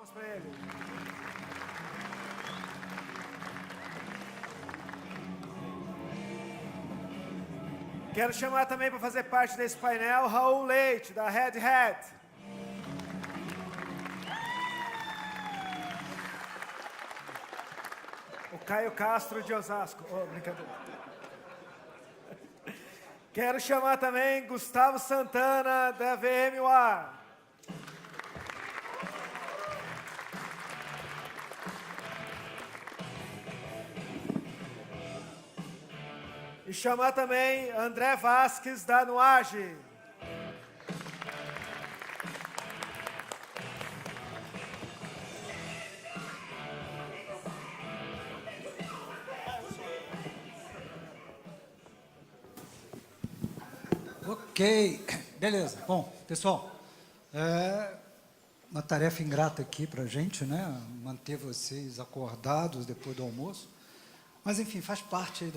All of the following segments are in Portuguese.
Palmas para ele. Quero chamar também para fazer parte desse painel Raul Leite, da Red Hat. O Caio Castro de Osasco. Oh, brincadeira. Quero chamar também Gustavo Santana, da VMware. E chamar também André Vasques, da Nuage. Ok, beleza. Bom, pessoal, uma tarefa ingrata aqui para a gente, né? Manter vocês acordados depois do almoço. Mas, enfim, faz parte aí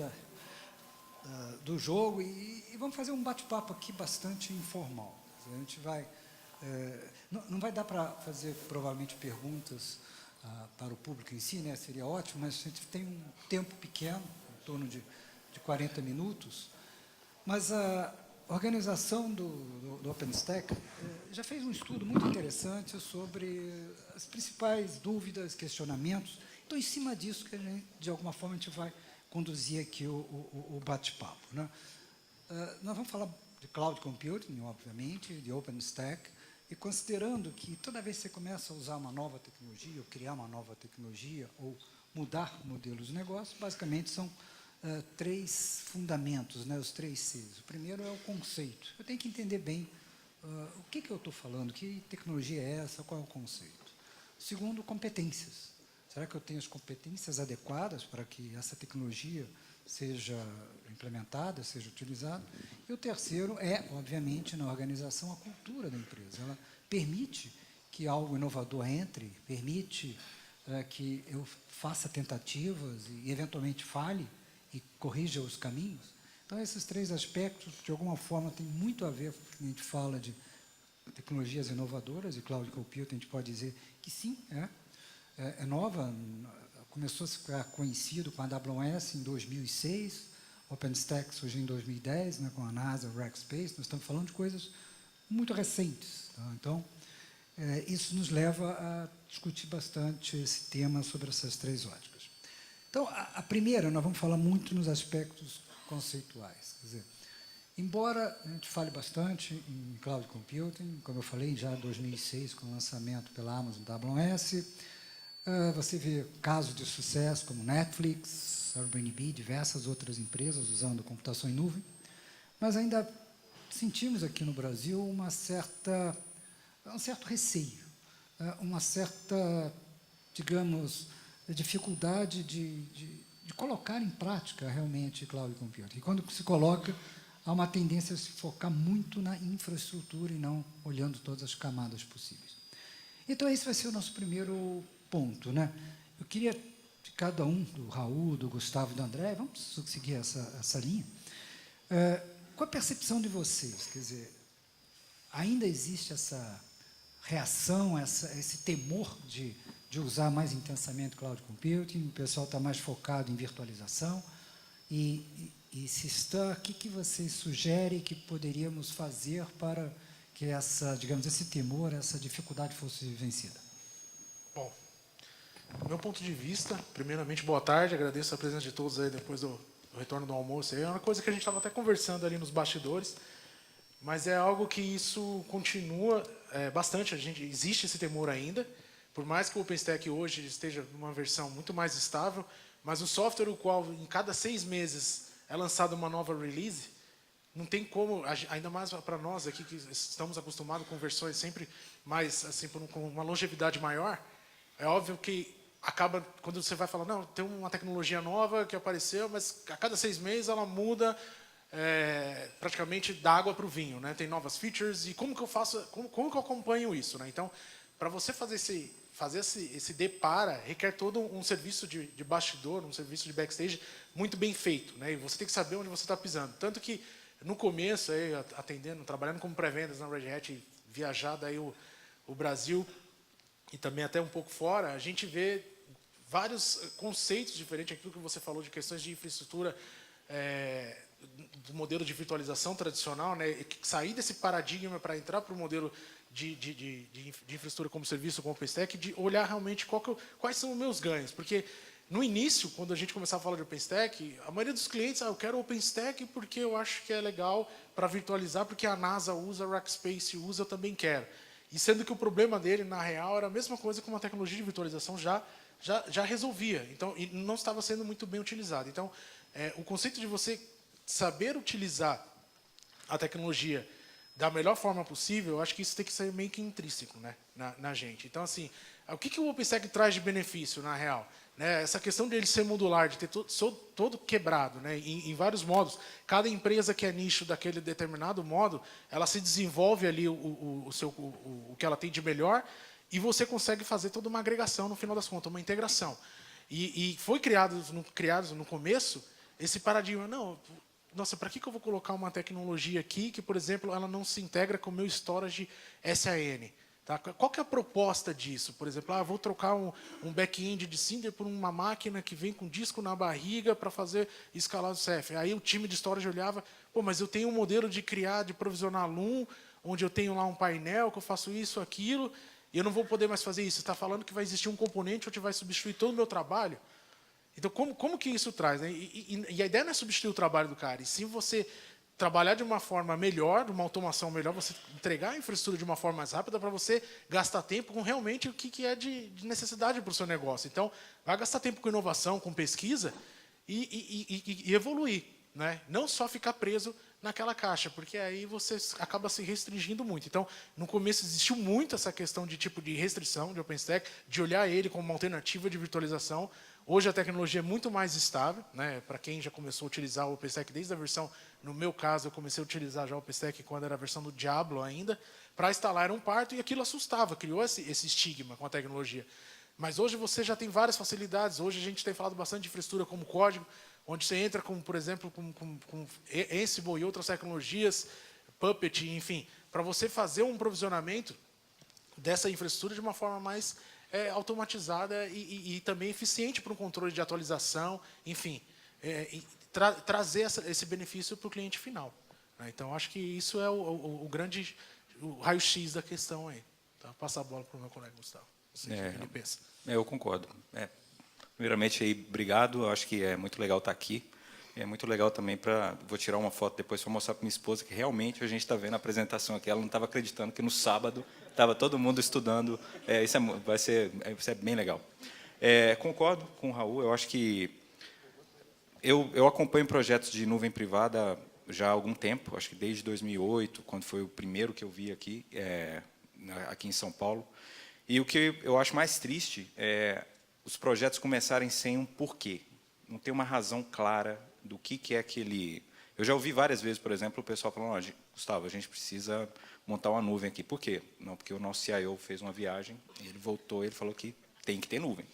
do jogo e vamos fazer um bate-papo aqui bastante informal. A gente vai... não vai dar para fazer, provavelmente, perguntas para o público em si, né? Seria ótimo, mas a gente tem um tempo pequeno, em torno de 40 minutos. Mas a organização do OpenStack já fez um estudo muito interessante sobre as principais dúvidas, questionamentos. Então, em cima disso, que a gente, de alguma forma, a gente vai conduzir aqui o bate-papo, né? Nós vamos falar de Cloud Computing, obviamente, de OpenStack, e considerando que toda vez que você começa a usar uma nova tecnologia, ou criar uma nova tecnologia, ou mudar modelos de negócio, basicamente são três fundamentos, né, os três Cs. O primeiro é o conceito. Eu tenho que entender bem o que eu estou falando, que tecnologia é essa, qual é o conceito. O segundo, competências. Será que eu tenho as competências adequadas para que essa tecnologia seja implementada, seja utilizada? E o terceiro é, obviamente, na organização, a cultura da empresa. Ela permite que algo inovador entre, permite que eu faça tentativas e, eventualmente, falhe, e corrija os caminhos. Então, esses três aspectos, de alguma forma, têm muito a ver, quando a gente fala de tecnologias inovadoras, e Cloud Computing, a gente pode dizer que sim, é nova, começou a ficar conhecido com a AWS em 2006, OpenStack surgiu em 2010, né, com a NASA, o Rackspace, nós estamos falando de coisas muito recentes. Tá? Então, isso nos leva a discutir bastante esse tema sobre essas três óticas. Então, a primeira, nós vamos falar muito nos aspectos conceituais. Quer dizer, embora a gente fale bastante em Cloud Computing, como eu falei, já em 2006, com o lançamento pela Amazon AWS, você vê casos de sucesso como Netflix, Airbnb, diversas outras empresas usando computação em nuvem, mas ainda sentimos aqui no Brasil um certo receio, uma certa, digamos, dificuldade de colocar em prática realmente Cloud Computing. E quando se coloca, há uma tendência a se focar muito na infraestrutura e não olhando todas as camadas possíveis. Então, esse vai ser o nosso primeiro ponto, né? Eu queria, de cada um, do Raul, do Gustavo e do André, vamos seguir essa linha. Qual a percepção de vocês? Quer dizer, ainda existe essa reação, esse temor de usar mais intensamente Cloud Computing, o pessoal está mais focado em virtualização, e se está, o que vocês sugerem que poderíamos fazer para que digamos, esse temor, essa dificuldade fosse vencida? Bom, do meu ponto de vista, primeiramente, boa tarde, agradeço a presença de todos aí depois do retorno do almoço. É uma coisa que a gente estava até conversando ali nos bastidores, mas é algo que isso continua bastante, existe esse temor ainda, por mais que o OpenStack hoje esteja numa versão muito mais estável, mas o software o qual em cada 6 meses é lançada uma nova release, não tem como, ainda mais para nós aqui que estamos acostumados com versões sempre mais, assim, com uma longevidade maior, é óbvio que acaba, quando você vai falar, não, tem uma tecnologia nova que apareceu, mas a cada 6 meses ela muda praticamente da água para o vinho, né? Tem novas features, e como que eu faço, como que eu acompanho isso, né? Então, para você fazer esse depara, requer todo um serviço de bastidor, um serviço de backstage muito bem feito, né? E você tem que saber onde você está pisando. Tanto que, no começo, aí, trabalhando como pré-vendas na Red Hat, viajar daí o Brasil, e também até um pouco fora, a gente vê vários conceitos diferentes, aquilo que você falou de questões de infraestrutura, do modelo de virtualização tradicional, né, sair desse paradigma para entrar para o modelo de infraestrutura como serviço, como OpenStack, de olhar realmente quais são os meus ganhos. Porque, no início, quando a gente começava a falar de OpenStack, a maioria dos clientes, eu quero OpenStack porque eu acho que é legal para virtualizar, porque a NASA usa, a Rackspace usa, eu também quero. E sendo que o problema dele, na real, era a mesma coisa que uma tecnologia de virtualização já resolvia. Então, e não estava sendo muito bem utilizado. Então, o conceito de você saber utilizar a tecnologia da melhor forma possível, eu acho que isso tem que ser meio que intrínseco, né, na gente. Então, assim, o que o OpenStack traz de benefício, na real? Né, essa questão de ele ser modular, de ter todo quebrado, né, em vários modos. Cada empresa que é nicho daquele determinado modo, ela se desenvolve ali o que ela tem de melhor e você consegue fazer toda uma agregação, no final das contas, uma integração. E foi criado no começo esse paradigma, não, nossa, para que eu vou colocar uma tecnologia aqui que, por exemplo, ela não se integra com o meu storage SAN? Tá? Qual que é a proposta disso? Por exemplo, vou trocar um back-end de Cinder por uma máquina que vem com disco na barriga para fazer escalar o CF. Aí o time de storage olhava, pô, mas eu tenho um modelo de provisionar Loom, onde eu tenho lá um painel, que eu faço isso, aquilo, e eu não vou poder mais fazer isso. Você está falando que vai existir um componente onde vai substituir todo o meu trabalho? Então, como que isso traz? Né? E a ideia não é substituir o trabalho do cara, e sim você trabalhar de uma forma melhor, de uma automação melhor, você entregar a infraestrutura de uma forma mais rápida para você gastar tempo com realmente o que é de necessidade para o seu negócio. Então, vai gastar tempo com inovação, com pesquisa e evoluir. Né? Não só ficar preso naquela caixa, porque aí você acaba se restringindo muito. Então, no começo existiu muito essa questão de tipo de restrição de OpenStack, de olhar ele como uma alternativa de virtualização. Hoje a tecnologia é muito mais estável, né? Para quem já começou a utilizar o OpenStack desde a versão, no meu caso, eu comecei a utilizar já o OpenStack quando era a versão do Diablo ainda, para instalar era um parto e aquilo assustava, criou esse estigma com a tecnologia. Mas hoje você já tem várias facilidades, hoje a gente tem falado bastante de infraestrutura como código, onde você entra, por exemplo, com Ansible e outras tecnologias, Puppet, enfim, para você fazer um provisionamento dessa infraestrutura de uma forma mais automatizada e também eficiente para um controle de atualização, enfim, trazer esse benefício para o cliente final. Né? Então, acho que isso é o grande raio-x da questão aí. Tá? Passar a bola para o meu colega Gustavo. Não sei o que ele pensa. Eu concordo. Primeiramente, aí, obrigado. Eu acho que é muito legal estar aqui. É muito legal também vou tirar uma foto depois para mostrar para minha esposa que realmente a gente está vendo a apresentação aqui. Ela não estava acreditando que no sábado estava todo mundo estudando. Isso vai ser bem legal. Concordo com o Raul. Eu acho que eu acompanho projetos de nuvem privada já há algum tempo. Acho que desde 2008, quando foi o primeiro que eu vi aqui em São Paulo. E o que eu acho mais triste é os projetos começarem sem um porquê. Não tem uma razão clara do que é aquele... Eu já ouvi várias vezes, por exemplo, o pessoal falando, Gustavo, a gente precisa montar uma nuvem aqui. Por quê? Não, porque o nosso CIO fez uma viagem, ele voltou, ele falou que tem que ter nuvem.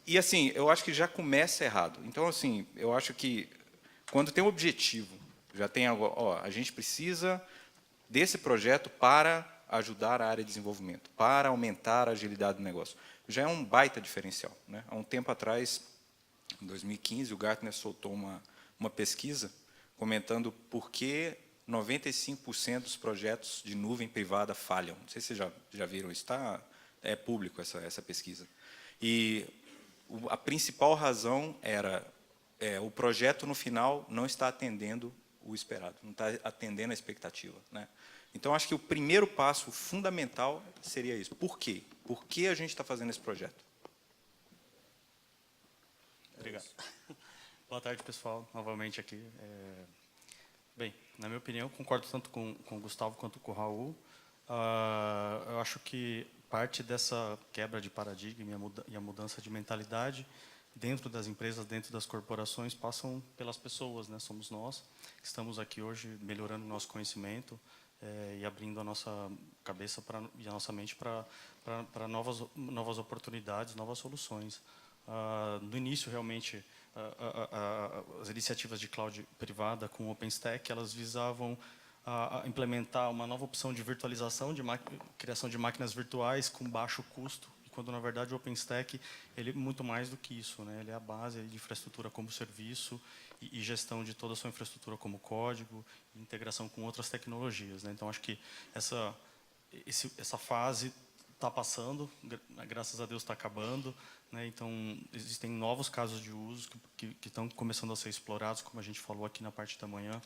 E, assim, eu acho que já começa errado. Então, assim, eu acho que quando tem um objetivo, já tem algo... a gente precisa desse projeto para ajudar a área de desenvolvimento, para aumentar a agilidade do negócio. Já é um baita diferencial. Né? Há um tempo atrás, em 2015, o Gartner soltou uma pesquisa comentando por que 95% dos projetos de nuvem privada falham. Não sei se vocês já viram isso, é público essa pesquisa. E a principal razão era o projeto, no final, não está atendendo o esperado, não está atendendo a expectativa. Né? Então, acho que o primeiro passo fundamental seria isso. Por quê? Por que a gente está fazendo esse projeto? Obrigado. Boa tarde, pessoal. Novamente aqui. Bem, na minha opinião, concordo tanto com o Gustavo quanto com o Raul. Eu acho que parte dessa quebra de paradigma e a mudança de mentalidade dentro das empresas, dentro das corporações, passam pelas pessoas, né? Somos nós que estamos aqui hoje melhorando o nosso conhecimento e abrindo a nossa cabeça e a nossa mente para novas oportunidades, novas soluções. No início, realmente, as iniciativas de cloud privada com OpenStack, elas visavam implementar uma nova opção de virtualização, criação de máquinas virtuais com baixo custo quando na verdade o OpenStack ele é muito mais do que isso, né? Ele é a base de infraestrutura como serviço e gestão de toda a sua infraestrutura como código, e integração com outras tecnologias, né? Então acho que essa fase está passando, graças a Deus está acabando, né? Então existem novos casos de uso que estão começando a ser explorados, como a gente falou aqui na parte da manhã,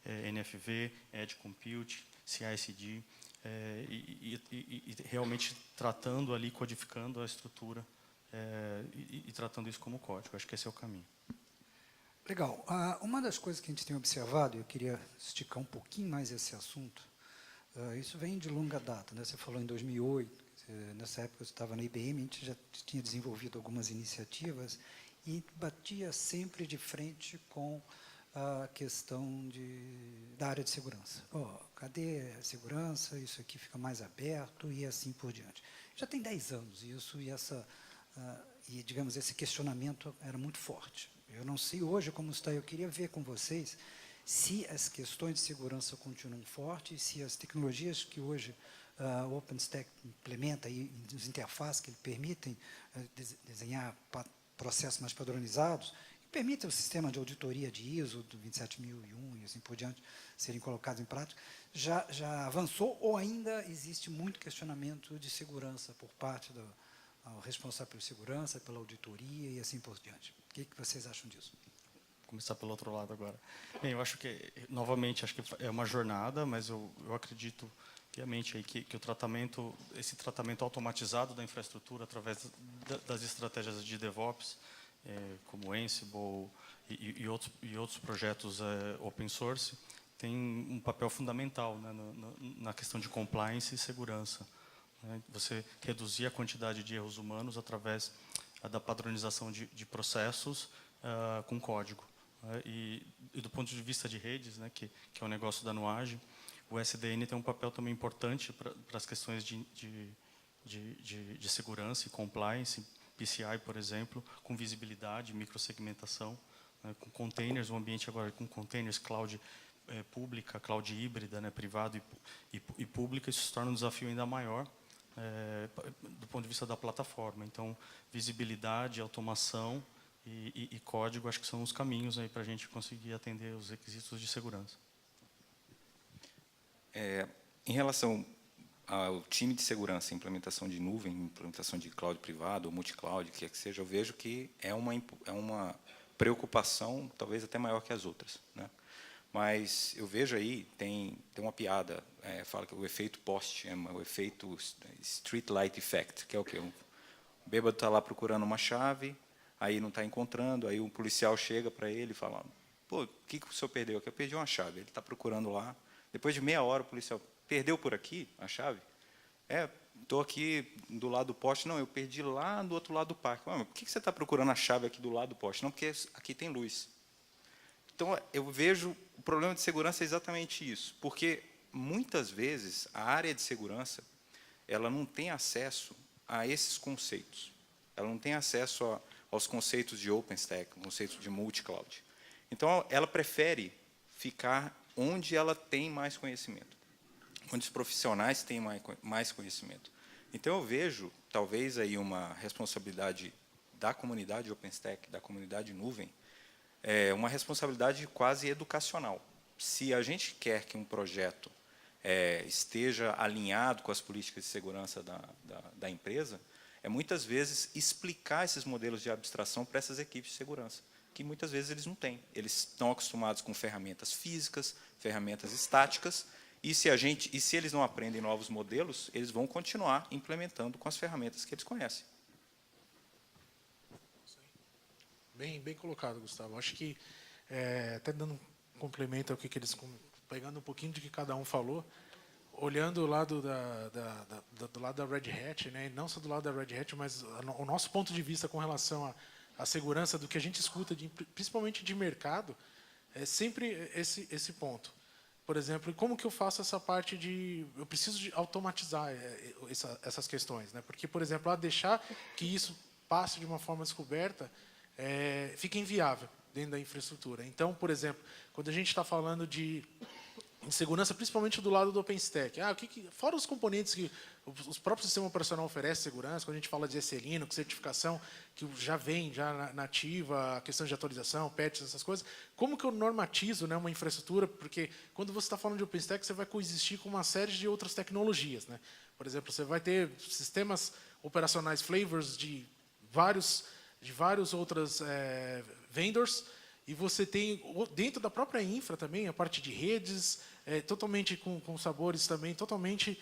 NFV, Edge Compute, CI/CD, e realmente tratando ali, codificando a estrutura e tratando isso como código. Acho que esse é o caminho. Legal. Uma das coisas que a gente tem observado, e eu queria esticar um pouquinho mais esse assunto, isso vem de longa data, né? Você falou em 2008, nessa época eu estava na IBM, a gente já tinha desenvolvido algumas iniciativas e batia sempre de frente com a questão da área de segurança. Cadê a segurança? Isso aqui fica mais aberto e assim por diante. Já tem 10 anos isso e digamos, esse questionamento era muito forte. Eu não sei hoje como está, eu queria ver com vocês se as questões de segurança continuam fortes, se as tecnologias que hoje o OpenStack implementa e as interfaces que permitem desenhar processos mais padronizados, que permitem o sistema de auditoria de ISO, do 27001 e assim por diante, serem colocados em prática, já avançou ou ainda existe muito questionamento de segurança por parte do responsável por segurança, pela auditoria e assim por diante? O que vocês acham disso? Vou começar pelo outro lado agora. Bem, eu acho que, novamente, acho que é uma jornada, mas eu acredito piamente aí que esse tratamento automatizado da infraestrutura através das estratégias de DevOps, como Ansible e outros projetos open source, tem um papel fundamental, né, na questão de compliance e segurança, né? Você reduzir a quantidade de erros humanos através da padronização de processos com código, né? E do ponto de vista de redes, né, que é o negócio da Nuage, o SDN tem um papel também importante para as questões de segurança e compliance, PCI, por exemplo, com visibilidade, microsegmentação, né, com containers, um ambiente agora com containers, cloud pública, cloud híbrida, né, privado e pública, isso se torna um desafio ainda maior do ponto de vista da plataforma. Então, visibilidade, automação e código, acho que são os caminhos aí para a gente conseguir atender os requisitos de segurança. Em relação ao time de segurança, implementação de nuvem, implementação de cloud privado ou multi-cloud, que seja, eu vejo que é uma preocupação talvez até maior que as outras, né? Mas eu vejo aí, tem uma piada, fala que o efeito poste, o efeito street light effect, que é o quê? O bêbado está lá procurando uma chave, aí não está encontrando, aí um policial chega para ele e fala, pô, o que o senhor perdeu aqui? Eu perdi uma chave. Ele está procurando lá. Depois de meia hora, o policial, perdeu por aqui a chave? Estou aqui do lado do poste. Não, eu perdi lá do outro lado do parque. Mas por que você está procurando a chave aqui do lado do poste? Não, porque aqui tem luz. Então, eu vejo o problema de segurança é exatamente isso, porque muitas vezes a área de segurança ela não tem acesso a esses conceitos. Ela não tem acesso aos conceitos de OpenStack, conceitos de multi-cloud. Então, ela prefere ficar onde ela tem mais conhecimento, onde os profissionais têm mais conhecimento. Então, eu vejo, talvez, aí uma responsabilidade da comunidade OpenStack, da comunidade nuvem, uma responsabilidade quase educacional. Se a gente quer que um projeto esteja alinhado com as políticas de segurança da empresa, muitas vezes explicar esses modelos de abstração para essas equipes de segurança, que muitas vezes eles não têm. Eles estão acostumados com ferramentas físicas, ferramentas estáticas, e se eles não aprendem novos modelos, eles vão continuar implementando com as ferramentas que eles conhecem. Bem colocado, Gustavo. Acho que, até dando um complemento ao que eles... Pegando um pouquinho de que cada um falou, olhando o lado do lado da Red Hat, né, e não só do lado da Red Hat, mas o nosso ponto de vista com relação à segurança do que a gente escuta, principalmente de mercado, é sempre esse ponto. Por exemplo, como que eu faço essa parte de... Eu preciso de automatizar essas questões, né? Porque, por exemplo, deixar que isso passe de uma forma descoberta fica inviável dentro da infraestrutura. Então, por exemplo, quando a gente está falando de em segurança, principalmente do lado do OpenStack. Fora os componentes que os próprios sistemas operacionais oferecem segurança, quando a gente fala de SE Linux, certificação, que já vem já nativa, a questão de atualização, patches, essas coisas, como que eu normatizo, né, uma infraestrutura? Porque quando você está falando de OpenStack, você vai coexistir com uma série de outras tecnologias, né? Por exemplo, você vai ter sistemas operacionais flavors de vários outros vendors, e você tem, dentro da própria infra também, a parte de redes, totalmente com sabores também, totalmente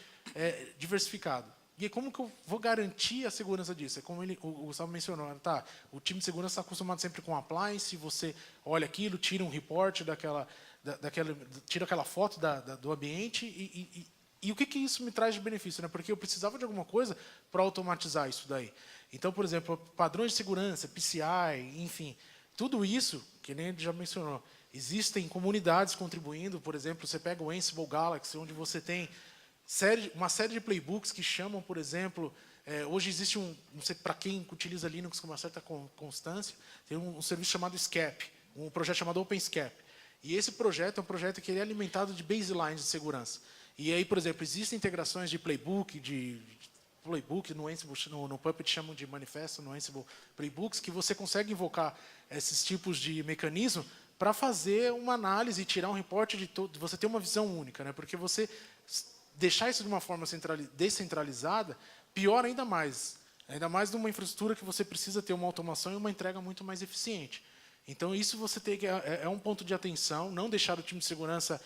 diversificado. E aí, como que eu vou garantir a segurança disso? É como o Gustavo mencionou, tá? O time de segurança está acostumado sempre com appliance, você olha aquilo, tira um report tira aquela foto do ambiente e o que isso me traz de benefício, né? Porque eu precisava de alguma coisa para automatizar isso daí. Então, por exemplo, padrões de segurança, PCI, enfim, tudo isso, que nem ele já mencionou, existem comunidades contribuindo. Por exemplo, você pega o Ansible Galaxy, onde você tem uma série de playbooks que chamam, por exemplo, hoje existe não sei para quem utiliza Linux com uma certa constância, tem um serviço chamado SCAP, um projeto chamado OpenSCAP. E esse projeto é um projeto que ele é alimentado de baselines de segurança. E aí, por exemplo, existem integrações de playbook, no Ansible, no Puppet chamam de manifesto, no Ansible playbooks, que você consegue invocar esses tipos de mecanismo para fazer uma análise e tirar um reporte de todo, você ter uma visão única, né? Porque você deixar isso de uma forma descentralizada, pior ainda mais numa infraestrutura que você precisa ter uma automação e uma entrega muito mais eficiente. Então, isso você tem que é um ponto de atenção, não deixar o time de segurança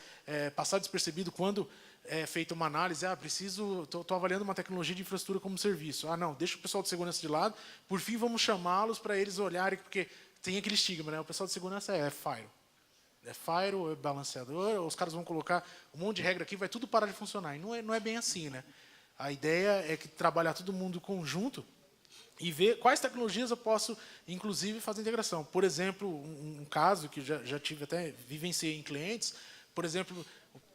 passar despercebido quando é feita uma análise. Estou avaliando uma tecnologia de infraestrutura como serviço. Não, deixa o pessoal de segurança de lado. Por fim, vamos chamá-los para eles olharem, porque tem aquele estigma, né? O pessoal de segurança é firewall. É firewall, é balanceador, os caras vão colocar um monte de regra aqui, vai tudo parar de funcionar. E não é bem assim, né? A ideia é que trabalhar todo mundo conjunto e ver quais tecnologias eu posso, inclusive, fazer integração. Por exemplo, um caso que já tive até vivenciei em clientes, por exemplo,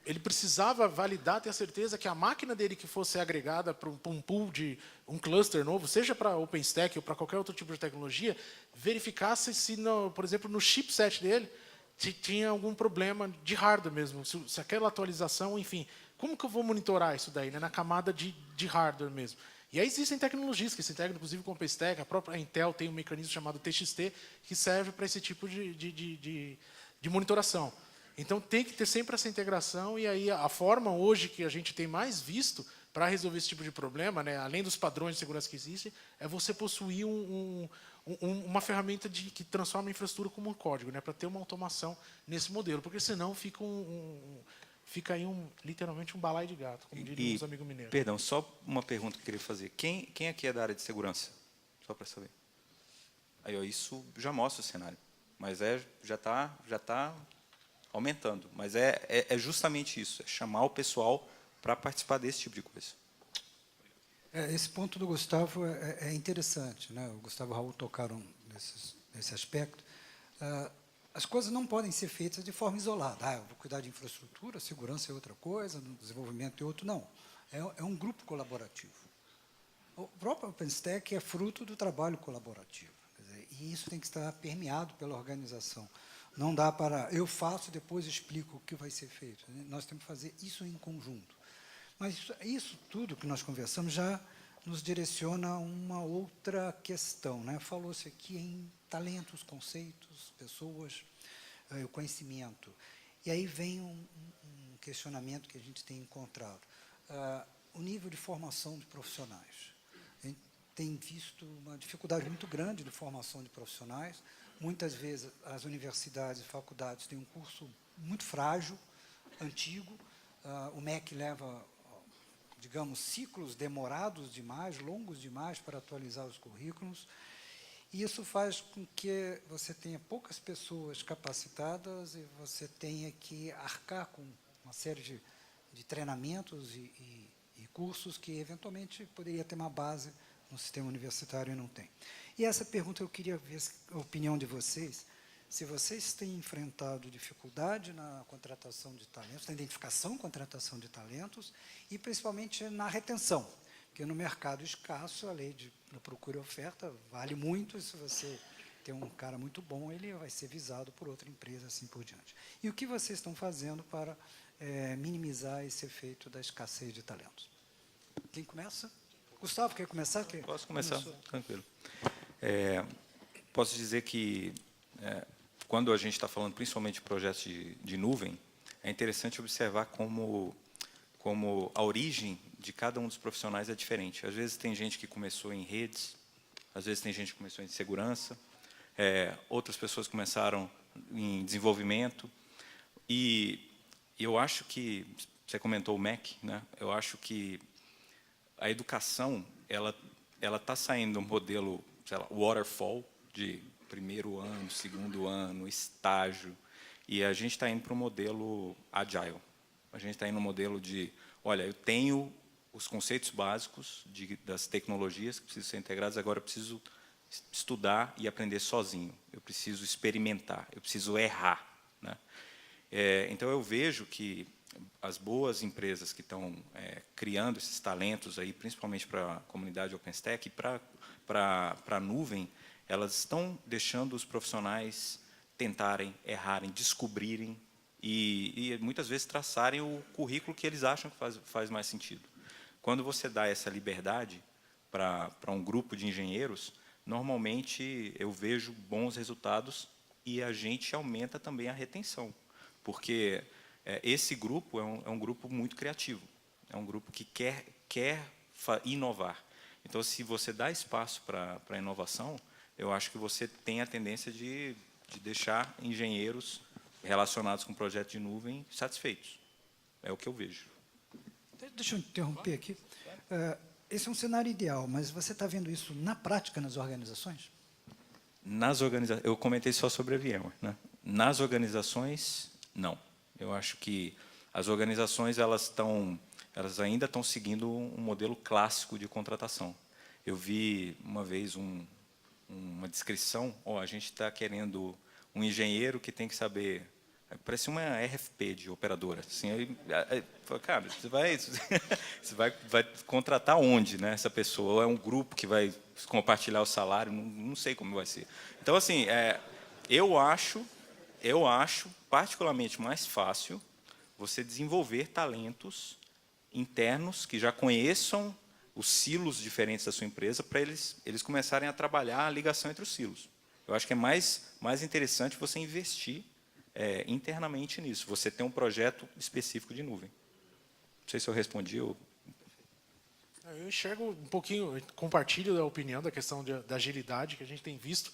ele precisava validar, ter a certeza que a máquina dele que fosse agregada para um pool de um cluster novo, seja para OpenStack ou para qualquer outro tipo de tecnologia, verificasse se, por exemplo, no chipset dele tinha algum problema de hardware mesmo, se aquela atualização, enfim. Como que eu vou monitorar isso daí, né, na camada de hardware mesmo? E aí existem tecnologias que se integram, inclusive, com o OpenStack. A própria Intel tem um mecanismo chamado TXT, que serve para esse tipo de monitoração. Então, tem que ter sempre essa integração, e aí a forma hoje que a gente tem mais visto para resolver esse tipo de problema, né, além dos padrões de segurança que existem, é você possuir uma ferramenta que transforma a infraestrutura como um código, né, para ter uma automação nesse modelo, porque senão fica aí literalmente um balaio de gato, como diriam os amigos mineiros. Perdão, só uma pergunta que eu queria fazer. Quem aqui é da área de segurança? Só para saber. Aí, ó, isso já mostra o cenário, mas já está aumentando. Mas é justamente isso, é chamar o pessoal para participar desse tipo de coisa. Esse ponto do Gustavo é interessante, né? O Gustavo e o Raul tocaram nesse aspecto. As coisas não podem ser feitas de forma isolada. Eu vou cuidar de infraestrutura, segurança é outra coisa, desenvolvimento é outro. Não, é um grupo colaborativo. O próprio OpenStack é fruto do trabalho colaborativo. Quer dizer, e isso tem que estar permeado pela organização. Não dá para eu faço, depois explico o que vai ser feito. Nós temos que fazer isso em conjunto. Mas isso tudo que nós conversamos já nos direciona a uma outra questão, né? Falou-se aqui em talentos, conceitos, pessoas, o conhecimento. E aí vem um questionamento que a gente tem encontrado. O nível de formação de profissionais. A gente tem visto uma dificuldade muito grande de formação de profissionais. Muitas vezes as universidades e faculdades têm um curso muito frágil, antigo. O MEC leva, digamos, ciclos demorados demais, longos demais para atualizar os currículos. E isso faz com que você tenha poucas pessoas capacitadas e você tenha que arcar com uma série de treinamentos e cursos que, eventualmente, poderia ter uma base no sistema universitário e não tem. E essa pergunta eu queria ver a opinião de vocês, se vocês têm enfrentado dificuldade na contratação de talentos, na identificação e contratação de talentos, e principalmente na retenção, porque no mercado escasso, a lei de procura e oferta vale muito, e se você tem um cara muito bom, ele vai ser visado por outra empresa, assim por diante. E o que vocês estão fazendo para minimizar esse efeito da escassez de talentos. Quem começa? Gustavo, quer começar? Posso começar? Tranquilo. Posso dizer que, quando a gente está falando principalmente de projetos de nuvem, é interessante observar como a origem de cada um dos profissionais é diferente. Às vezes tem gente que começou em redes, às vezes tem gente que começou em segurança, outras pessoas começaram em desenvolvimento. E eu acho que, você comentou o MEC, né? Eu acho que a educação ela está saindo do modelo, sei lá, waterfall, de primeiro ano, segundo ano, estágio, e a gente está indo para o modelo agile. A gente está indo no modelo de, olha, eu tenho os conceitos básicos das tecnologias que precisam ser integradas, agora eu preciso estudar e aprender sozinho. Eu preciso experimentar, eu preciso errar, né? Então, eu vejo que as boas empresas que estão criando esses talentos, aí, principalmente para a comunidade OpenStack e para a nuvem, elas estão deixando os profissionais tentarem, errarem, descobrirem e muitas vezes traçarem o currículo que eles acham que faz mais sentido. Quando você dá essa liberdade para um grupo de engenheiros, normalmente eu vejo bons resultados e a gente aumenta também a retenção, porque esse grupo é um grupo muito criativo, é um grupo que quer inovar. Então, se você dá espaço para a inovação, eu acho que você tem a tendência de deixar engenheiros relacionados com projetos de nuvem satisfeitos. É o que eu vejo. Deixa eu interromper aqui. Esse é um cenário ideal, mas você está vendo isso na prática nas organizações? Eu comentei só sobre a VMware, né? Nas organizações, não. Eu acho que as organizações elas ainda estão seguindo um modelo clássico de contratação. Eu vi uma vez uma descrição, a gente está querendo um engenheiro que tem que saber, parece uma RFP de operadora. Assim, cara, você vai contratar onde, né, essa pessoa? Ou é um grupo que vai compartilhar o salário? Não sei como vai ser. Então, assim, eu acho particularmente mais fácil você desenvolver talentos internos que já conheçam os silos diferentes da sua empresa para eles começarem a trabalhar a ligação entre os silos. Eu acho que é mais interessante você investir internamente nisso, você ter um projeto específico de nuvem. Não sei se eu respondi. Eu enxergo um pouquinho, compartilho da opinião da questão da agilidade que a gente tem visto,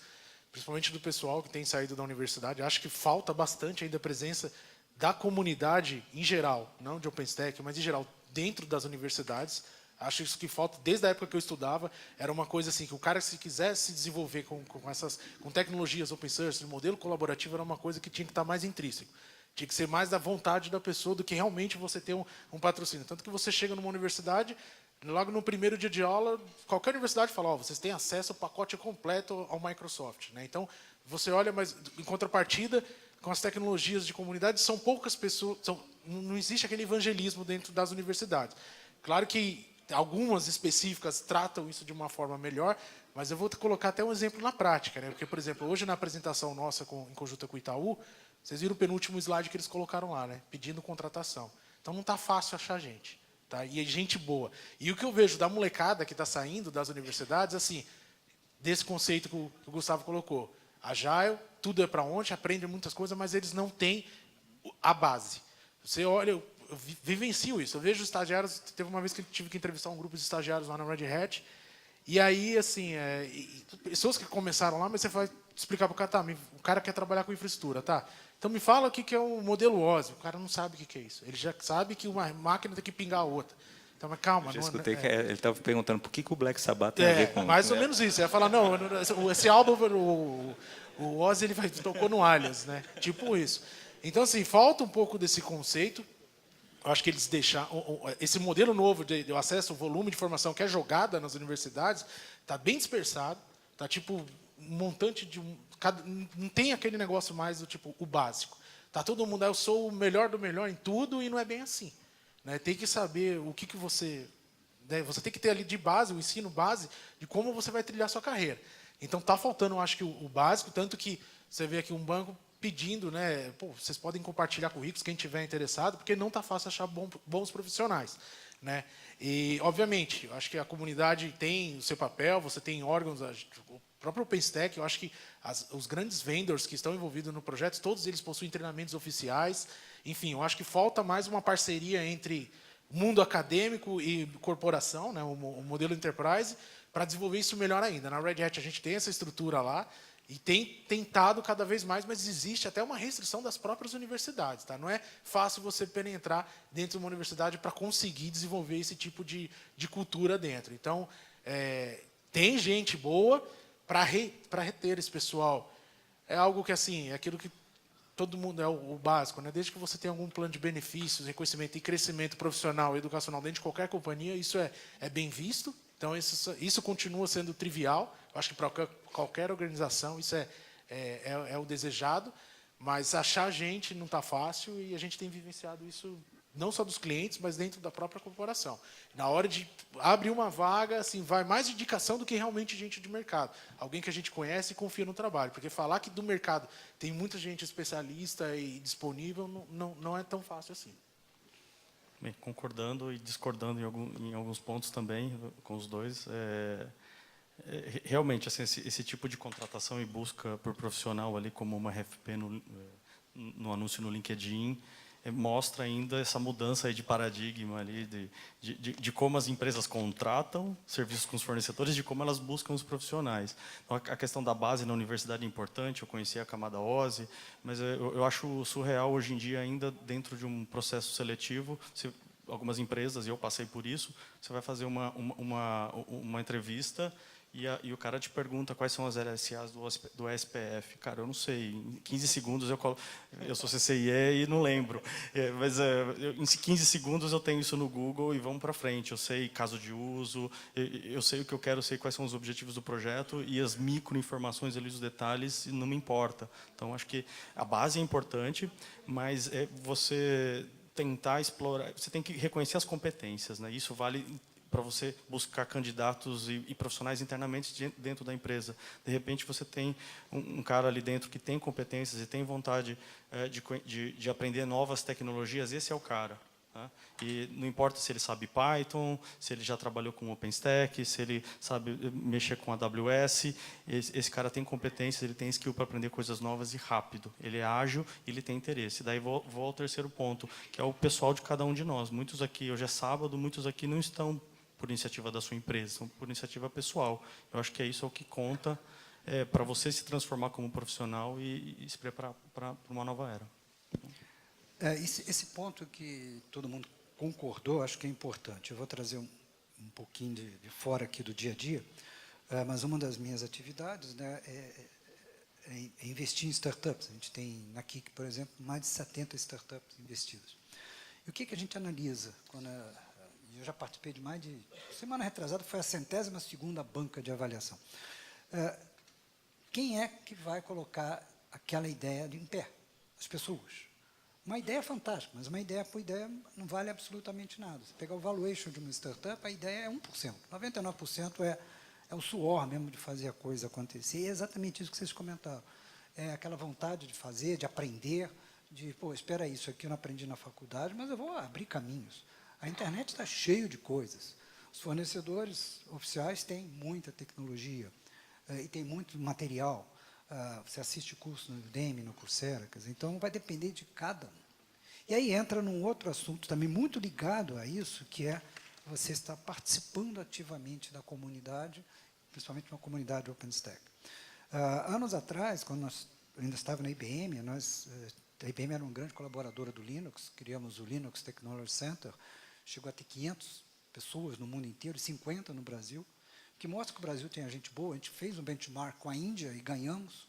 principalmente do pessoal que tem saído da universidade. Acho que falta bastante ainda a presença da comunidade em geral, não de OpenStack, mas em geral dentro das universidades. Acho isso que falta desde a época que eu estudava. Era uma coisa assim que o cara, se quisesse se desenvolver com tecnologias open source, modelo colaborativo, era uma coisa que tinha que estar mais intrínseco. Tinha que ser mais da vontade da pessoa do que realmente você ter um patrocínio. Tanto que você chega numa universidade, logo no primeiro dia de aula, qualquer universidade fala, vocês têm acesso ao pacote completo ao Microsoft, né? Então, você olha, mas em contrapartida, com as tecnologias de comunidade, são poucas pessoas, não existe aquele evangelismo dentro das universidades. Claro que algumas específicas tratam isso de uma forma melhor, mas eu vou colocar até um exemplo na prática, né? Porque, por exemplo, hoje na apresentação nossa em conjunta com o Itaú, vocês viram o penúltimo slide que eles colocaram lá, né? Pedindo contratação. Então, não está fácil achar gente. Tá? E é gente boa. E o que eu vejo da molecada que está saindo das universidades, assim, desse conceito que o Gustavo colocou, Agile, tudo é para ontem, aprende muitas coisas, mas eles não têm a base. Você olha, eu vivencio isso. Eu vejo estagiários, teve uma vez que eu tive que entrevistar um grupo de estagiários lá na Red Hat, e aí, assim, pessoas que começaram lá, mas você vai explicar para o cara, o cara quer trabalhar com infraestrutura, tá? Então, me fala o que é o modelo OSI. O cara não sabe o que é isso. Ele já sabe que uma máquina tem que pingar a outra. Então, mas calma. Eu já escutei que ele estava perguntando por que o Black Sabbath tem a ver com... mais ou menos isso. Ele ia falar, não, esse álbum, o Ozzy, ele tocou no Alias, né? Tipo isso. Então, assim, falta um pouco desse conceito. Eu acho que eles deixaram... Esse modelo novo de acesso ao volume de informação que é jogada nas universidades está bem dispersado. Está, tipo, um montante de... Não tem aquele negócio mais do tipo, o básico. Tá todo mundo, eu sou o melhor do melhor em tudo, e não é bem assim. Né? Tem que saber o que você... Né? Você tem que ter ali de base, o ensino base, de como você vai trilhar a sua carreira. Então, está faltando, eu acho que o básico, tanto que você vê aqui um banco, pedindo, né, pô, vocês podem compartilhar currículos, quem tiver interessado, porque não está fácil achar bons profissionais, né? E, obviamente, eu acho que a comunidade tem o seu papel, você tem órgãos, o próprio OpenStack, eu acho que os grandes vendors que estão envolvidos no projeto, todos eles possuem treinamentos oficiais. Enfim, eu acho que falta mais uma parceria entre mundo acadêmico e corporação, né, o modelo enterprise, para desenvolver isso melhor ainda. Na Red Hat a gente tem essa estrutura lá, e tem tentado cada vez mais, mas existe até uma restrição das próprias universidades. Tá? Não é fácil você penetrar dentro de uma universidade para conseguir desenvolver esse tipo de cultura dentro. Então, tem gente boa para reter esse pessoal. É algo que, assim, é aquilo que todo mundo é o básico. Né? Desde que você tenha algum plano de benefícios, reconhecimento e crescimento profissional e educacional dentro de qualquer companhia, isso é bem visto. Então, isso continua sendo trivial. Eu acho que para qualquer organização isso é o desejado, mas achar gente não está fácil e a gente tem vivenciado isso não só dos clientes, mas dentro da própria corporação. Na hora de abrir uma vaga, assim, vai mais indicação do que realmente gente de mercado. Alguém que a gente conhece e confia no trabalho. Porque falar que do mercado tem muita gente especialista e disponível não é tão fácil assim. Bem, concordando e discordando em alguns pontos também com os dois. Realmente, assim, esse tipo de contratação e busca por profissional ali, como uma RFP no anúncio no LinkedIn, mostra ainda essa mudança aí de paradigma ali de como as empresas contratam serviços com os fornecedores, de como elas buscam os profissionais. Então, a questão da base na universidade é importante. Eu conheci a camada OSI, mas eu acho surreal hoje em dia, ainda dentro de um processo seletivo, algumas empresas, e eu passei por isso, você vai fazer uma entrevista e o cara te pergunta quais são as LSAs do SPF. Cara, eu não sei. Em 15 segundos eu sou CCIE e não lembro. Mas em 15 segundos eu tenho isso no Google e vamos para frente. Eu sei caso de uso, eu sei o que eu quero, sei quais são os objetivos do projeto e as microinformações ali, os detalhes, não me importa. Então, acho que a base é importante, mas você tentar explorar, você tem que reconhecer as competências, né? Isso vale para você buscar candidatos e profissionais internamente dentro da empresa. De repente, você tem um cara ali dentro que tem competências e tem vontade de aprender novas tecnologias, esse é o cara. Tá? E não importa se ele sabe Python, se ele já trabalhou com OpenStack, se ele sabe mexer com AWS, esse cara tem competências, ele tem skill para aprender coisas novas e rápido. Ele é ágil e ele tem interesse. Daí vou ao terceiro ponto, que é o pessoal de cada um de nós. Muitos aqui, hoje é sábado, muitos aqui não estão por iniciativa da sua empresa, são por iniciativa pessoal. Eu acho que isso é o que conta para você se transformar como profissional e se preparar para uma nova era. Esse ponto que todo mundo concordou, acho que é importante. Eu vou trazer um pouquinho de fora aqui do dia a dia, mas uma das minhas atividades, né, é investir em startups. A gente tem na Kik, por exemplo, mais de 70 startups investidas. E o que a gente analisa quando eu já participei de mais de... Semana retrasada foi a 102ª banca de avaliação. Quem é que vai colocar aquela ideia em pé? As pessoas. Uma ideia fantástica, mas uma ideia por ideia não vale absolutamente nada. Se pegar o valuation de uma startup, a ideia é 1%. 99% é o suor mesmo de fazer a coisa acontecer. E é exatamente isso que vocês comentaram. É aquela vontade de fazer, de aprender, pô, espera aí, isso aqui eu não aprendi na faculdade, mas eu vou abrir caminhos. A internet está cheio de coisas. Os fornecedores oficiais têm muita tecnologia e tem muito material. Você assiste curso no Udemy, no Coursera, quer dizer, então vai depender de cada um. E aí entra num outro assunto também muito ligado a isso, que é você estar participando ativamente da comunidade, principalmente uma comunidade OpenStack. Anos atrás, quando nós ainda estava na IBM, a IBM era uma grande colaboradora do Linux, criamos o Linux Technology Center, chegou a ter 500 pessoas no mundo inteiro, 50 no Brasil, que mostra que o Brasil tem gente boa. A gente fez um benchmark com a Índia e ganhamos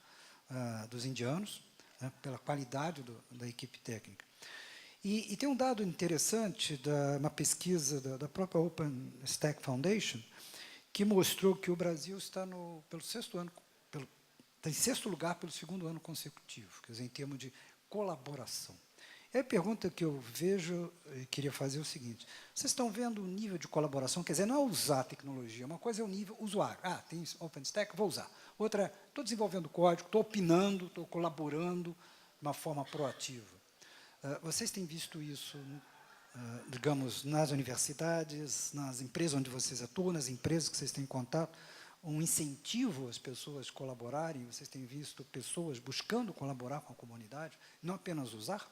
dos indianos, né, pela qualidade da equipe técnica. E tem um dado interessante, uma pesquisa da própria OpenStack Foundation, que mostrou que o Brasil está em sexto lugar pelo 2º ano consecutivo, quer dizer, em termos de colaboração. E a pergunta que eu vejo e queria fazer é o seguinte: vocês estão vendo o nível de colaboração? Quer dizer, não é usar a tecnologia, uma coisa é o nível usuário. Tem OpenStack, vou usar. Outra é, estou desenvolvendo código, estou opinando, estou colaborando, uma forma proativa. Vocês têm visto isso, digamos, nas universidades, nas empresas onde vocês atuam, nas empresas que vocês têm contato, um incentivo às pessoas colaborarem? Vocês têm visto pessoas buscando colaborar com a comunidade, não apenas usar?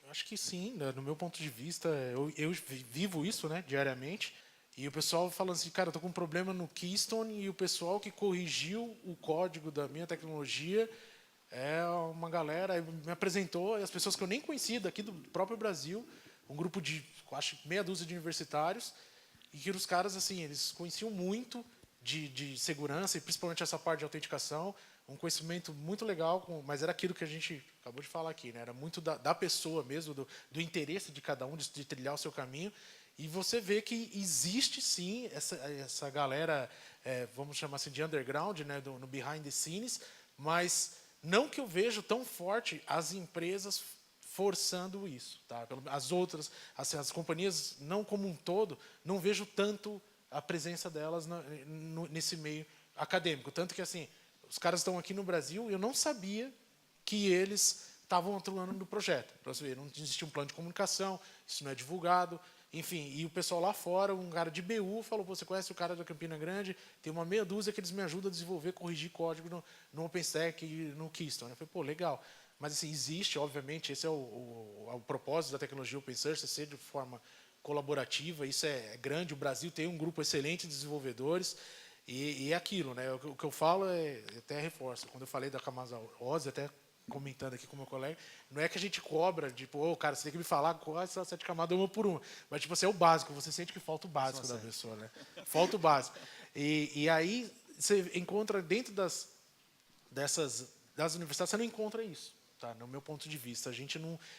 Eu acho que sim, né? No meu ponto de vista, eu vivo isso, né, diariamente, e o pessoal falando assim, cara, eu estou com um problema no Keystone, e o pessoal que corrigiu o código da minha tecnologia é uma galera, me apresentou, e as pessoas que eu nem conhecia daqui do próprio Brasil, um grupo de, acho, meia dúzia de universitários, e que os caras, assim, eles conheciam muito de segurança, e principalmente essa parte de autenticação, um conhecimento muito legal, mas era aquilo que a gente acabou de falar aqui, né? Era muito da pessoa mesmo, do interesse de cada um, de trilhar o seu caminho, e você vê que existe, sim, essa galera, vamos chamar assim, de underground, né? No behind the scenes, mas não que eu vejo tão forte as empresas forçando isso, tá? As outras, assim, as companhias, não como um todo, não vejo tanto a presença delas nesse meio acadêmico. Tanto que, assim, os caras estão aqui no Brasil e eu não sabia que eles estavam atuando no projeto. Para você ver, não existia um plano de comunicação, isso não é divulgado. Enfim, e o pessoal lá fora, um cara de BU, falou, você conhece o cara da Campina Grande? Tem uma meia dúzia que eles me ajudam a desenvolver, corrigir código no OpenStack e no Keystone. Eu falei, pô, legal. Mas, assim, existe, obviamente, esse é o propósito da tecnologia open source, ser de forma colaborativa, isso é grande. O Brasil tem um grupo excelente de desenvolvedores, e é aquilo, né? O que eu falo, até reforço, quando eu falei da Camasa Ozzy, até comentando aqui com o meu colega, não é que a gente cobra, tipo, oh, cara, você tem que me falar quais são as 7 camadas uma por uma. Mas, tipo, assim, é o básico, você sente que falta o básico da pessoa, né? Falta o básico. E aí, você encontra dentro das universidades, você não encontra isso, tá? No meu ponto de vista.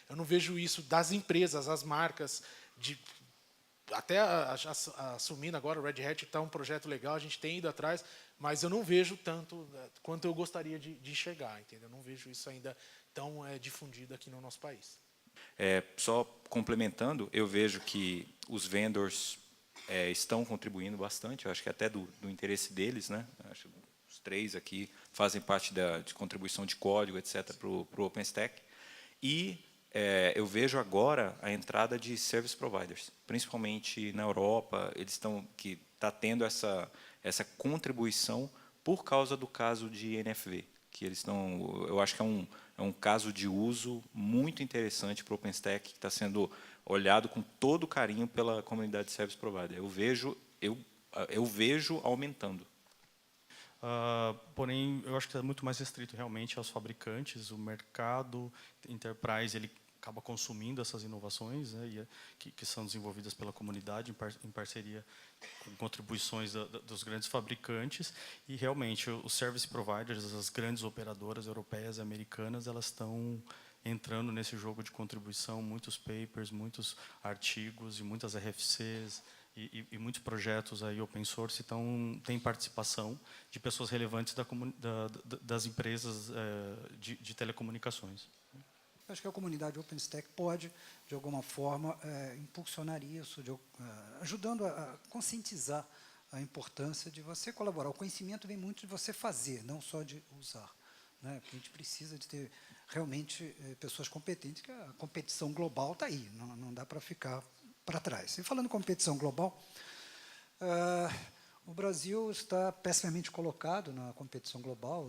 Eu não vejo isso das empresas, as marcas, até assumindo agora o Red Hat, está um projeto legal, a gente tem ido atrás, mas eu não vejo tanto quanto eu gostaria de enxergar, entendeu? Eu não vejo isso ainda tão difundido aqui no nosso país. Só complementando, eu vejo que os vendors estão contribuindo bastante, eu acho que até do interesse deles, né? Acho que os 3 aqui fazem parte de contribuição de código, etc., para o OpenStack. E eu vejo agora a entrada de service providers, principalmente na Europa, que está tendo essa contribuição por causa do caso de NFV, que eles estão, eu acho que é um caso de uso muito interessante para o OpenStack, que está sendo olhado com todo carinho pela comunidade de service provider. Eu vejo aumentando. Porém, eu acho que é muito mais restrito realmente aos fabricantes. O mercado enterprise ele acaba consumindo essas inovações, né, que são desenvolvidas pela comunidade em parceria com contribuições dos grandes fabricantes. E realmente os service providers, as grandes operadoras europeias e americanas, elas estão entrando nesse jogo de contribuição, muitos papers, muitos artigos e muitas RFCs. E muitos projetos aí open source têm participação de pessoas relevantes das empresas de telecomunicações. Acho que a comunidade OpenStack pode, de alguma forma, impulsionar isso, ajudando a conscientizar a importância de você colaborar. O conhecimento vem muito de você fazer, não só de usar, né? Porque a gente precisa de ter realmente pessoas competentes, que a competição global está aí, não dá para ficar para trás. E falando em competição global, o Brasil está pessimamente colocado na competição global.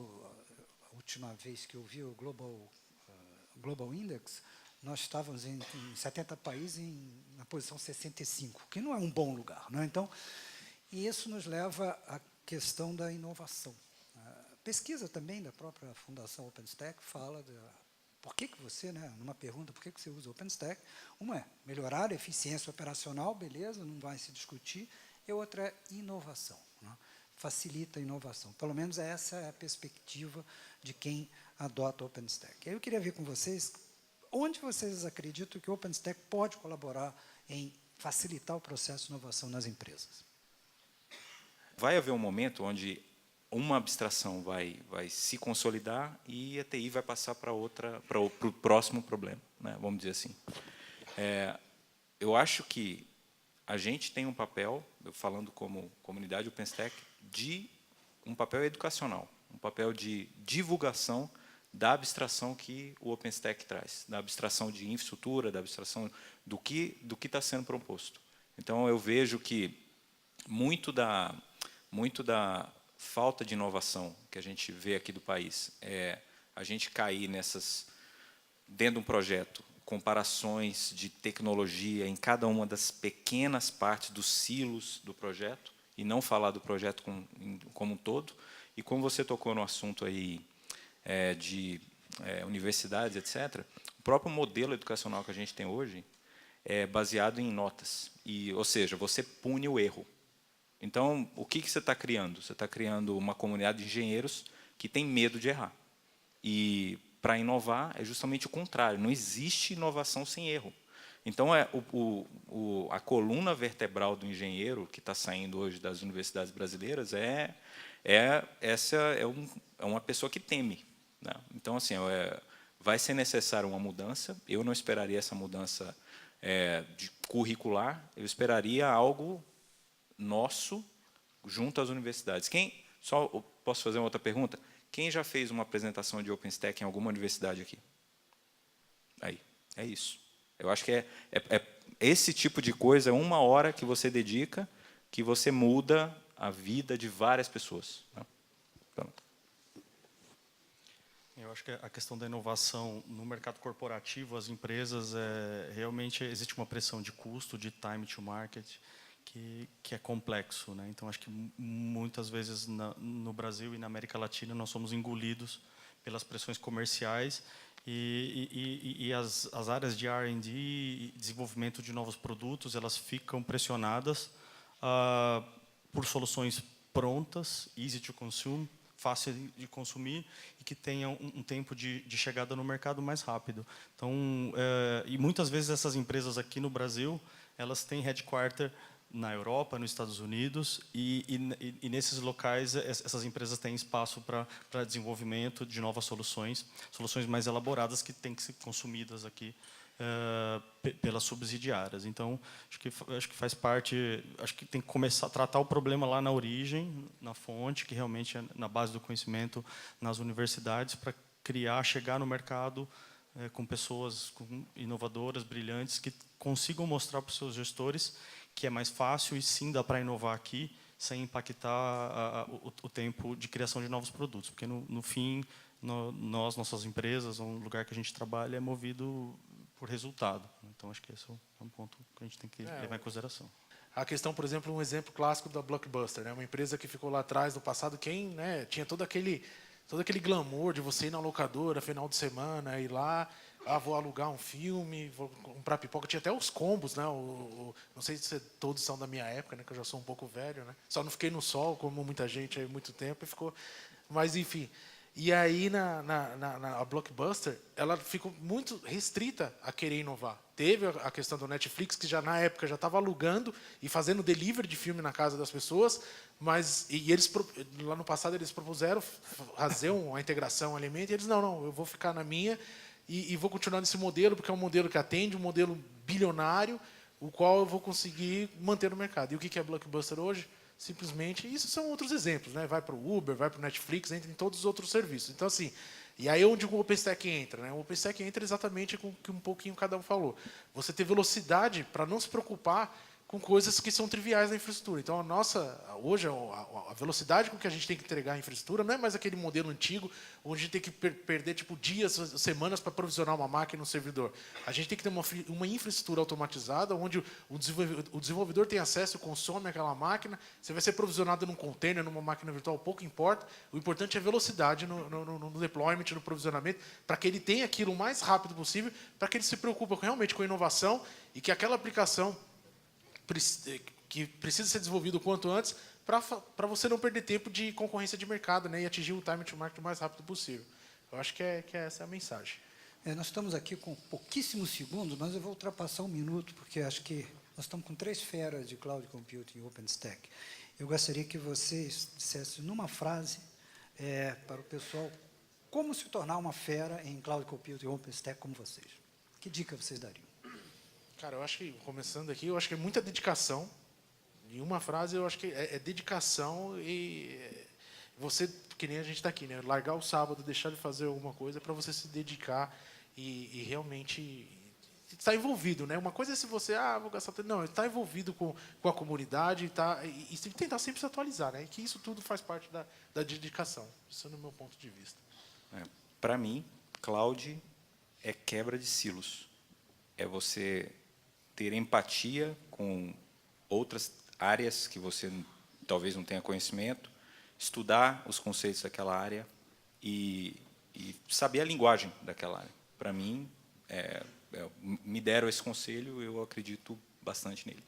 A última vez que eu vi o Global Index, nós estávamos em 70 países na posição 65, que não é um bom lugar, né? Então, e isso nos leva à questão da inovação. A pesquisa também da própria Fundação OpenStack fala por que você, né, numa pergunta, por que você usa OpenStack? Uma é melhorar a eficiência operacional, beleza, não vai se discutir, e outra é inovação, né? Facilita a inovação. Pelo menos essa é a perspectiva de quem adota o OpenStack. Eu queria ver com vocês onde vocês acreditam que o OpenStack pode colaborar em facilitar o processo de inovação nas empresas. Vai haver um momento onde uma abstração vai se consolidar e a TI vai passar para o próximo problema, né? Vamos dizer assim. Eu acho que a gente tem um papel, falando como comunidade OpenStack, um papel educacional, um papel de divulgação da abstração que o OpenStack traz, da abstração de infraestrutura, da abstração do que está sendo proposto. Então, eu vejo que muito da falta de inovação que a gente vê aqui do país é a gente cair dentro de um projeto, comparações de tecnologia em cada uma das pequenas partes dos silos do projeto, e não falar do projeto como um todo. E como você tocou no assunto aí de universidades, etc., o próprio modelo educacional que a gente tem hoje é baseado em notas. Ou seja, você pune o erro. Então, o que você está criando? Você está criando uma comunidade de engenheiros que tem medo de errar. E, para inovar, é justamente o contrário. Não existe inovação sem erro. Então, a coluna vertebral do engenheiro que está saindo hoje das universidades brasileiras é uma pessoa que teme, né? Então, assim, vai ser necessária uma mudança. Eu não esperaria essa mudança de curricular. Eu esperaria algo nosso junto às universidades. Só posso fazer uma outra pergunta? Quem já fez uma apresentação de OpenStack em alguma universidade aqui? Aí, é isso. Eu acho que esse tipo de coisa, 1 hora que você dedica, que você muda a vida de várias pessoas, né? Pronto. Eu acho que a questão da inovação no mercado corporativo, as empresas, realmente existe uma pressão de custo, de time to market, que é complexo, né? Então, acho que muitas vezes no Brasil e na América Latina nós somos engolidos pelas pressões comerciais e as áreas de R&D e desenvolvimento de novos produtos, elas ficam pressionadas por soluções prontas, easy to consume, fácil de consumir e que tenham um tempo de chegada no mercado mais rápido. Então, e muitas vezes essas empresas aqui no Brasil, elas têm headquarter na Europa, nos Estados Unidos, e nesses locais essas empresas têm espaço para desenvolvimento de novas soluções mais elaboradas que têm que ser consumidas aqui pelas subsidiárias. Então, acho que faz parte, acho que tem que começar a tratar o problema lá na origem, na fonte, que realmente é na base do conhecimento nas universidades, para chegar no mercado com pessoas inovadoras, brilhantes, que consigam mostrar para os seus gestores que é mais fácil e sim dá para inovar aqui sem impactar o tempo de criação de novos produtos, porque no fim nossas empresas, um lugar que a gente trabalha é movido por resultado. Então acho que esse é um ponto que a gente tem que levar em consideração. A questão, por exemplo, um exemplo clássico da Blockbuster, né? Uma empresa que ficou lá atrás no passado, tinha todo aquele glamour de você ir na locadora final de semana, ir lá, vou alugar um filme, vou comprar pipoca. Tinha até os combos, né? Não sei se todos são da minha época, né? Que eu já sou um pouco velho, né? Só não fiquei no sol, como muita gente há muito tempo, e ficou. Mas, enfim. E aí, a Blockbuster, ela ficou muito restrita a querer inovar. Teve a questão do Netflix, que já na época já estava alugando e fazendo delivery de filme na casa das pessoas, mas eles, lá no passado, eles propuseram fazer uma integração alimento, e eles, não, eu vou ficar na minha e vou continuar nesse modelo, porque é um modelo que atende, um modelo bilionário, o qual eu vou conseguir manter no mercado. E o que é Blockbuster hoje? Simplesmente, isso são outros exemplos, né? Vai para o Uber, vai para o Netflix, entra em todos os outros serviços. Então, assim, e aí onde o OpenStack entra, né? O OpenStack entra exatamente com o que um pouquinho cada um falou. Você ter velocidade para não se preocupar com coisas que são triviais na infraestrutura. Então, hoje, a velocidade com que a gente tem que entregar a infraestrutura não é mais aquele modelo antigo, onde a gente tem que perder dias, semanas para provisionar uma máquina no servidor. A gente tem que ter uma infraestrutura automatizada, onde o desenvolvedor tem acesso e consome aquela máquina. Você vai ser provisionado num container, numa máquina virtual, pouco importa. O importante é a velocidade no deployment, no provisionamento, para que ele tenha aquilo o mais rápido possível, para que ele se preocupe realmente com a inovação e que aquela aplicação que precisa ser desenvolvido o quanto antes, para você não perder tempo de concorrência de mercado, né, e atingir o time to market o mais rápido possível. Eu acho que essa é a mensagem. Nós estamos aqui com pouquíssimos segundos, mas eu vou ultrapassar 1 minuto, porque acho que nós estamos com 3 feras de Cloud Computing e OpenStack. Eu gostaria que vocês dissessem numa frase para o pessoal como se tornar uma fera em Cloud Computing e OpenStack como vocês. Que dica vocês dariam? Cara, eu acho que, começando aqui, eu acho que é muita dedicação. Em uma frase, eu acho que é dedicação e você, que nem a gente está aqui, né? Largar o sábado, deixar de fazer alguma coisa para você se dedicar e realmente estar envolvido, né? Uma coisa é se você, vou gastar tempo. Não, estar envolvido com a comunidade e tentar sempre se atualizar, né? E que isso tudo faz parte da dedicação. Isso é no meu ponto de vista. Para mim, cloud é quebra de silos. É você ter empatia com outras áreas que você talvez não tenha conhecimento, estudar os conceitos daquela área e saber a linguagem daquela área. Para mim, me deram esse conselho, eu acredito bastante nele.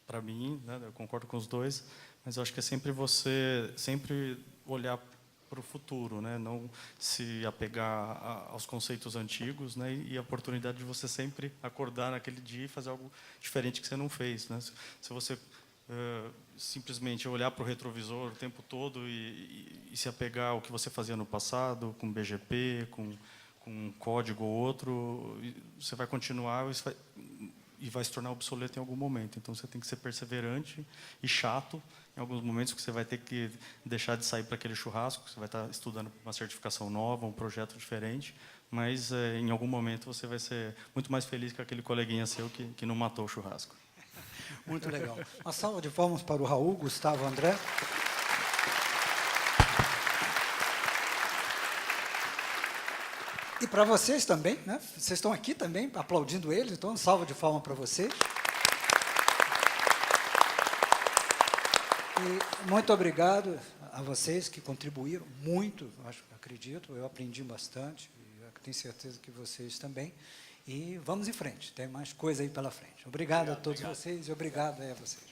Para mim, né, eu concordo com os dois, mas eu acho que é sempre você olhar para o futuro, né, não se apegar aos conceitos antigos, né, e a oportunidade de você sempre acordar naquele dia e fazer algo diferente que você não fez, né. Se você simplesmente olhar para o retrovisor o tempo todo e se apegar ao que você fazia no passado, com BGP, com um código ou outro, você vai continuar e vai se tornar obsoleto em algum momento. Então, você tem que ser perseverante e chato em alguns momentos, que você vai ter que deixar de sair para aquele churrasco, você vai estar estudando uma certificação nova, um projeto diferente, mas em algum momento você vai ser muito mais feliz que aquele coleguinha seu que não matou o churrasco. Muito legal. Uma salva de palmas para o Raul, Gustavo, André. E para vocês também, né? Vocês estão aqui também, aplaudindo eles, então, salva de palmas para vocês. E muito obrigado a vocês que contribuíram muito, acredito, eu aprendi bastante, e eu tenho certeza que vocês também. E vamos em frente, tem mais coisa aí pela frente. Obrigado a todos vocês e obrigado a vocês.